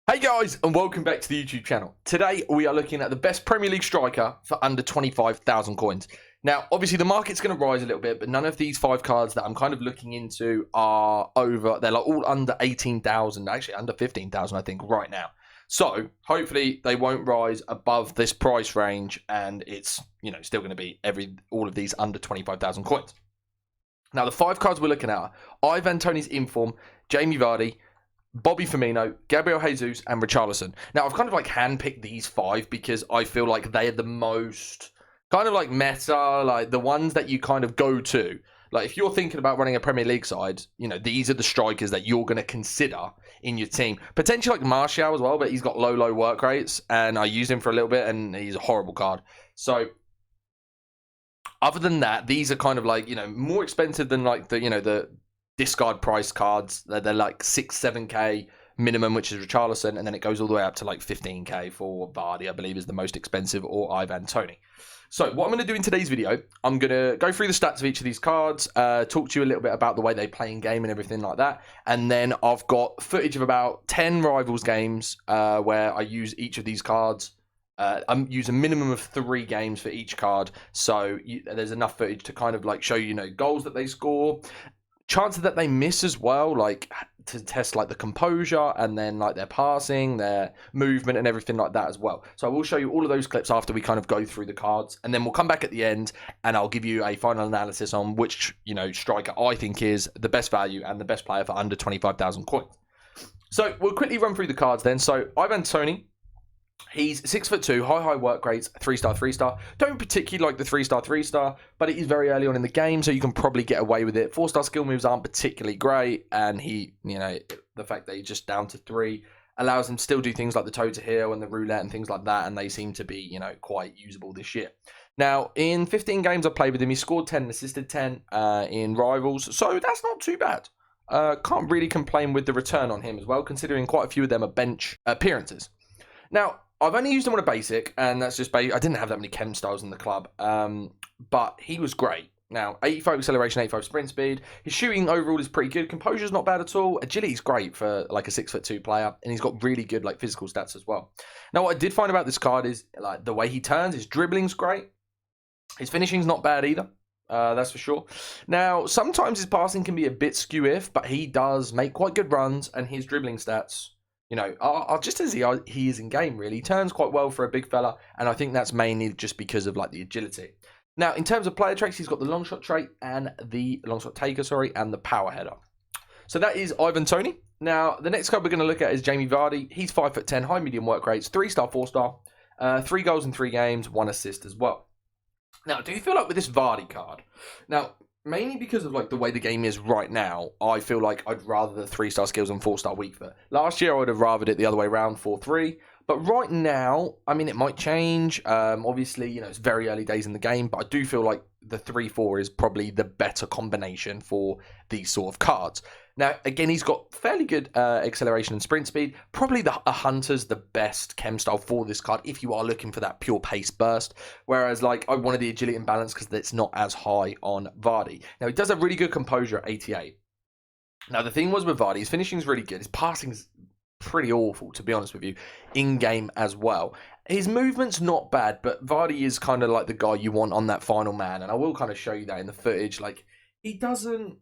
Hey guys, and welcome back to the YouTube channel. Today we are looking at the best Premier League striker for under 25,000 coins. Now, obviously the market's going to rise a little bit, but none of these 5 cards that I'm kind of looking into are over. They're like all under 18,000, actually under 15,000 I think right now. So hopefully they won't rise above this price range, and it's still going to be all of these under 25,000 coins. Now the 5 cards we're looking at are Toney's inform, Jamie Vardy, Bobby Firmino, Gabriel Jesus, and Richarlison. Now, I've kind of like handpicked these 5 because I feel like they are the most kind of like meta, like the ones that you kind of go to. Like if you're thinking about running a Premier League side, these are the strikers that you're going to consider in your team. Potentially like Martial as well, but he's got low work rates, and I used him for a little bit, and he's a horrible card. So other than that, these are kind of like, more expensive than like the discard price cards. They're like 6-7k minimum, which is Richarlison, and then it goes all the way up to like 15k for Vardy, I believe is the most expensive, or toney. So what I'm going to do in today's video, I'm going to go through the stats of each of these cards, talk to you a little bit about the way they play in game and everything like that, and then I've got footage of about 10 Rivals games where I use each of these cards. I use a minimum of 3 games for each card, so there's enough footage to kind of like show goals that they score, chances that they miss as well, like to test like the composure, and then like their passing, their movement, and everything like that as well. So I will show you all of those clips after we kind of go through the cards, and then we'll come back at the end and I'll give you a final analysis on which striker I think is the best value and the best player for under 25,000 coins. So we'll quickly run through the cards then. So Toney. He's 6'2", high work rates, 3-star, 3-star. Don't particularly like the 3-star, 3-star, but it is very early on in the game, so you can probably get away with it. 4-star skill moves aren't particularly great, and he, the fact that he's just down to 3 allows him to still do things like the toe to heel and the roulette and things like that, and they seem to be, quite usable this year. Now, in 15 games I played with him, he scored 10 and assisted 10 in Rivals, so that's not too bad. Can't really complain with the return on him as well, considering quite a few of them are bench appearances. Now, I've only used him on a basic, and that's just I didn't have that many chem styles in the club, but he was great. Now, 85 acceleration, 85 sprint speed. His shooting overall is pretty good. Composure's not bad at all. Agility's great for like a 6'2" player, and he's got really good like physical stats as well. Now, what I did find about this card is like the way he turns. His dribbling's great. His finishing's not bad either. That's for sure. Now, sometimes his passing can be a bit skew-if, but he does make quite good runs, and his dribbling stats, are just as he is in game, really. He turns quite well for a big fella, and I think that's mainly just because of like the agility. Now, in terms of player traits, he's got the long shot trait and the long shot taker, and the power header. So that is Toney. Now, the next card we're going to look at is Jamie Vardy. He's 5'10", high medium work rates, 3-star, 4-star, 3 goals in 3 games, 1 assist as well. Now, do you feel like with this Vardy card? Now, mainly because of like the way the game is right now, I feel like I'd rather the 3-star skills and 4-star weak foot. Last year I would have rathered it the other way around, 4-3. But right now, I mean, it might change. Obviously, it's very early days in the game, but I do feel like the 3-4 is probably the better combination for these sort of cards. Now, again, he's got fairly good acceleration and sprint speed. Probably a Hunter's the best chem style for this card if you are looking for that pure pace burst. Whereas, like, I wanted the agility and balance because it's not as high on Vardy. Now, he does have really good composure at 88. Now, the thing was with Vardy, his finishing's really good. His passing's pretty awful, to be honest with you, in-game as well. His movement's not bad, but Vardy is kind of like the guy you want on that final man, and I will kind of show you that in the footage. Like, he doesn't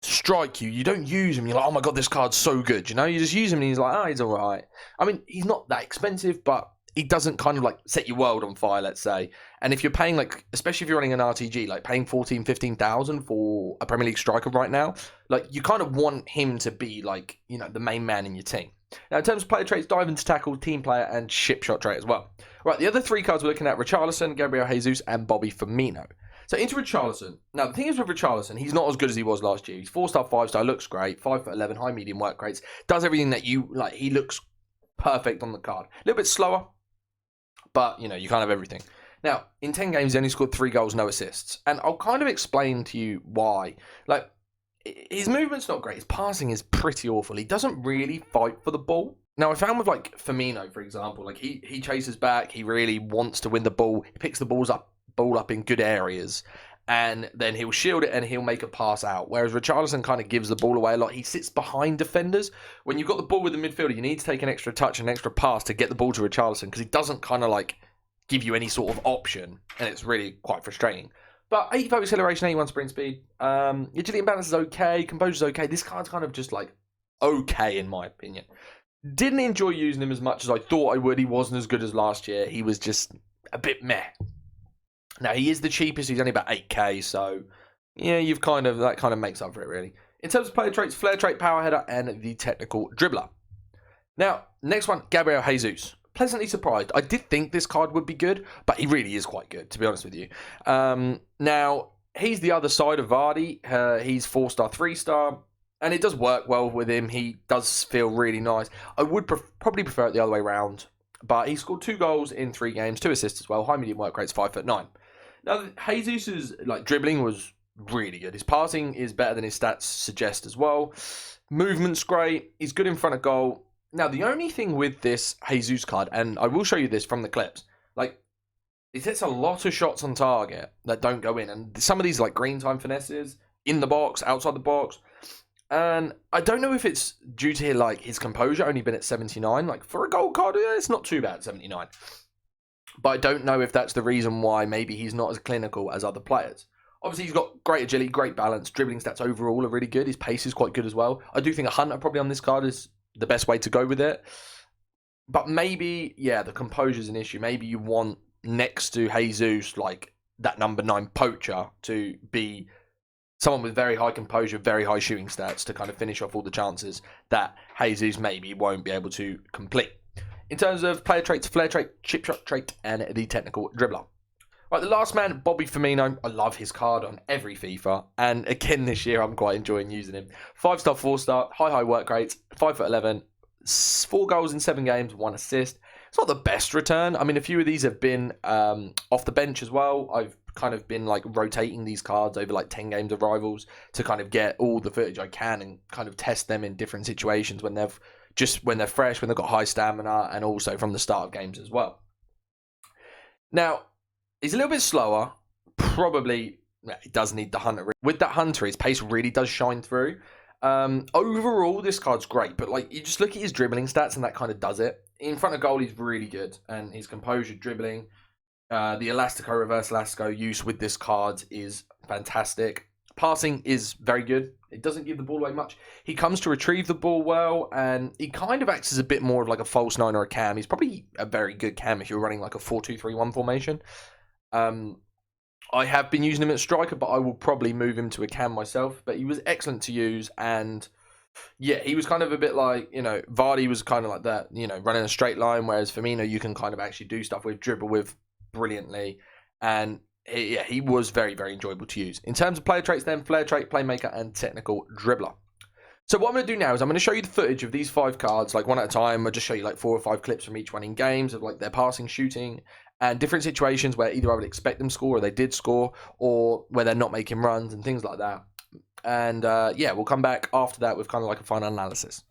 strike you. You don't use him. You're like, oh my god, this card's so good. You just use him, and he's like, oh, he's all right. I mean, he's not that expensive, but he doesn't kind of like set your world on fire, let's say. And if you're paying like, especially if you're running an RTG, like paying 14,000-15,000 for a Premier League striker right now, like you kind of want him to be like, the main man in your team. Now, in terms of player traits, dive into tackle, team player, and ship shot trait as well. Right, the other 3 cards we're looking at, Richarlison, Gabriel Jesus, and Bobby Firmino. So into Richarlison. Now, the thing is with Richarlison, he's not as good as he was last year. He's 4-star, 5-star, looks great, 5'11", high medium work rates, does everything that you like. He looks perfect on the card. A little bit slower, but you can't have everything. Now, in 10 games, he only scored 3 goals, no assists. And I'll kind of explain to you why. Like, his movement's not great. His passing is pretty awful. He doesn't really fight for the ball. Now, I found with like Firmino, for example, like he chases back. He really wants to win the ball. He picks the ball up in good areas. and then he'll shield it and he'll make a pass out. Whereas Richarlison kind of gives the ball away a lot. He sits behind defenders. When you've got the ball with the midfielder, you need to take an extra touch, an extra pass to get the ball to Richarlison because he doesn't kind of like give you any sort of option, and it's really quite frustrating. But 85 acceleration, 81 sprint speed. Agility and balance is okay. Composure's okay. This card's kind of just like okay in my opinion. Didn't enjoy using him as much as I thought I would. He wasn't as good as last year. He was just a bit meh. Now, he is the cheapest. He's only about 8k, so yeah, that kind of makes up for it, really. In terms of player traits, flare trait, power header, and the technical dribbler. Now, next one, Gabriel Jesus. Pleasantly surprised. I did think this card would be good, but he really is quite good, to be honest with you. Now, he's the other side of Vardy. He's 4-star, 3-star, and it does work well with him. He does feel really nice. I would probably prefer it the other way around, but he scored 2 goals in 3 games, 2 assists as well. High medium work rate's 5'9". Now, Jesus' dribbling was really good. His passing is better than his stats suggest as well. Movement's great. He's good in front of goal. Now, the only thing with this Jesus card, and I will show you this from the clips, it hits a lot of shots on target that don't go in. And some of these are green time finesses, in the box, outside the box. And I don't know if it's due to his composure only been at 79. For a gold card, it's not too bad, 79. But I don't know if that's the reason why maybe he's not as clinical as other players. Obviously, he's got great agility, great balance. Dribbling stats overall are really good. His pace is quite good as well. I do think a hunter probably on this card is the best way to go with it. But maybe, yeah, the composure is an issue. Maybe you want next to Jesus, that number 9 poacher, to be someone with very high composure, very high shooting stats to kind of finish off all the chances that Jesus maybe won't be able to complete. In terms of player traits, flare trait, chip shot trait, and the technical dribbler. Right, the last man, Bobby Firmino. I love his card on every FIFA. And again this year, I'm quite enjoying using him. 5-star, 4-star, high work rates, 5'11", 4 goals in 7 games, 1 assist. It's not the best return. I mean, a few of these have been off the bench as well. I've kind of been rotating these cards over 10 games of rivals to kind of get all the footage I can and kind of test them in different situations when they're fresh, when they've got high stamina, and also from the start of games as well. Now, he's a little bit slower. Probably, he does need the hunter. With that hunter, his pace really does shine through. Overall, this card's great, but you just look at his dribbling stats and that kind of does it. In front of goal, he's really good, and his composure, dribbling, the Elastico, reverse Elastico use with this card is fantastic. Passing is very good. It doesn't give the ball away much. He comes to retrieve the ball well, and he kind of acts as a bit more of a false 9 or a cam. He's probably a very good cam if you're running a 4-2-3-1 formation. I have been using him at striker, but I will probably move him to a cam myself. But he was excellent to use, and yeah, he was kind of a bit Vardy was kind of like that, running a straight line, whereas Firmino you can kind of actually do stuff with, dribble with brilliantly, and he was very, very enjoyable to use. In terms of player traits then, flare trait, playmaker, and technical dribbler. So what I'm going to do now is I'm going to show you the footage of these 5 cards, one at a time. I'll just show you 4 or 5 clips from each one in games of their passing, shooting, and different situations where either I would expect them to score or they did score, or where they're not making runs and things like that. And yeah, we'll come back after that with kind of a final analysis.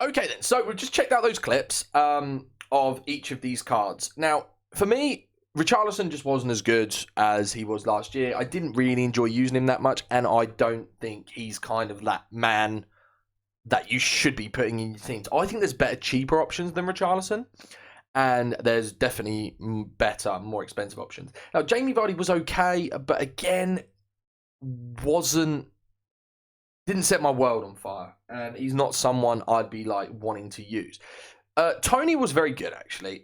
Okay then, so we've just checked out those clips of each of these cards. Now, for me, Richarlison just wasn't as good as he was last year. I didn't really enjoy using him that much, and I don't think he's kind of that man that you should be putting in your teams. I think there's better, cheaper options than Richarlison, and there's definitely better, more expensive options. Now, Jamie Vardy was okay, but again, didn't set my world on fire, and he's not someone I'd be like wanting to use. Toney was very good, actually.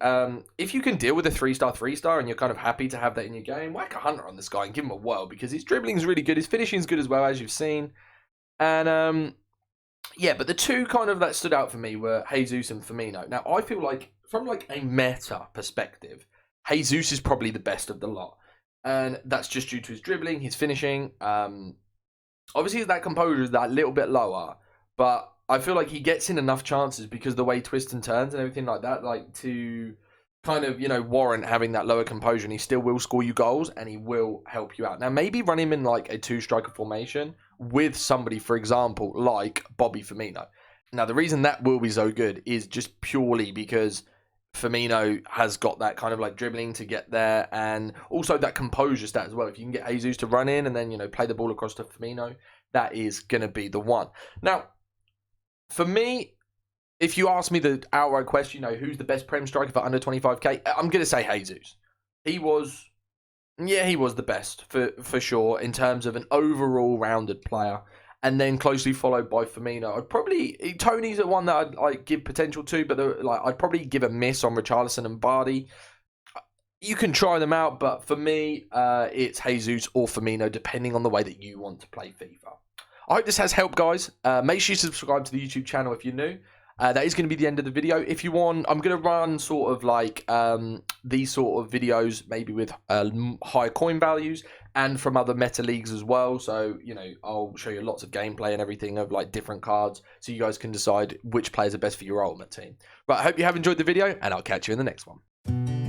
If you can deal with a 3-star, and you're kind of happy to have that in your game, whack a hunter on this guy and give him a whirl, because his dribbling is really good, his finishing is good as well, as you've seen. And yeah, but the two kind of that stood out for me were Jesus and Firmino. Now, I feel like from like a meta perspective, Jesus is probably the best of the lot, and that's just due to his dribbling, his finishing. Obviously, that composure is that little bit lower, but I feel like he gets in enough chances because of the way he twists and turns and everything like that, like to kind of, warrant having that lower composure, and he still will score you goals and he will help you out. Now, maybe run him in like a 2-striker formation with somebody, for example, like Bobby Firmino. Now, the reason that will be so good is just purely because Firmino has got that kind of like dribbling to get there, and also that composure stat as well. If you can get Jesus to run in and then, play the ball across to Firmino, that is going to be the one. Now, for me, if you ask me the outright question, who's the best Prem striker for under 25k, I'm going to say Jesus. He was the best for sure in terms of an overall rounded player. And then closely followed by Firmino. Toney's the one that I'd give potential to, but I'd probably give a miss on Richarlison and Vardy. You can try them out, but for me, it's Jesus or Firmino, depending on the way that you want to play FIFA. I hope this has helped, guys. Make sure you subscribe to the YouTube channel if you're new. That is going to be the end of the video. If you want, I'm going to run sort of like these sort of videos, maybe with higher coin values and from other meta leagues as well. So, I'll show you lots of gameplay and everything of like different cards, so you guys can decide which players are best for your ultimate team. But I hope you have enjoyed the video, and I'll catch you in the next one.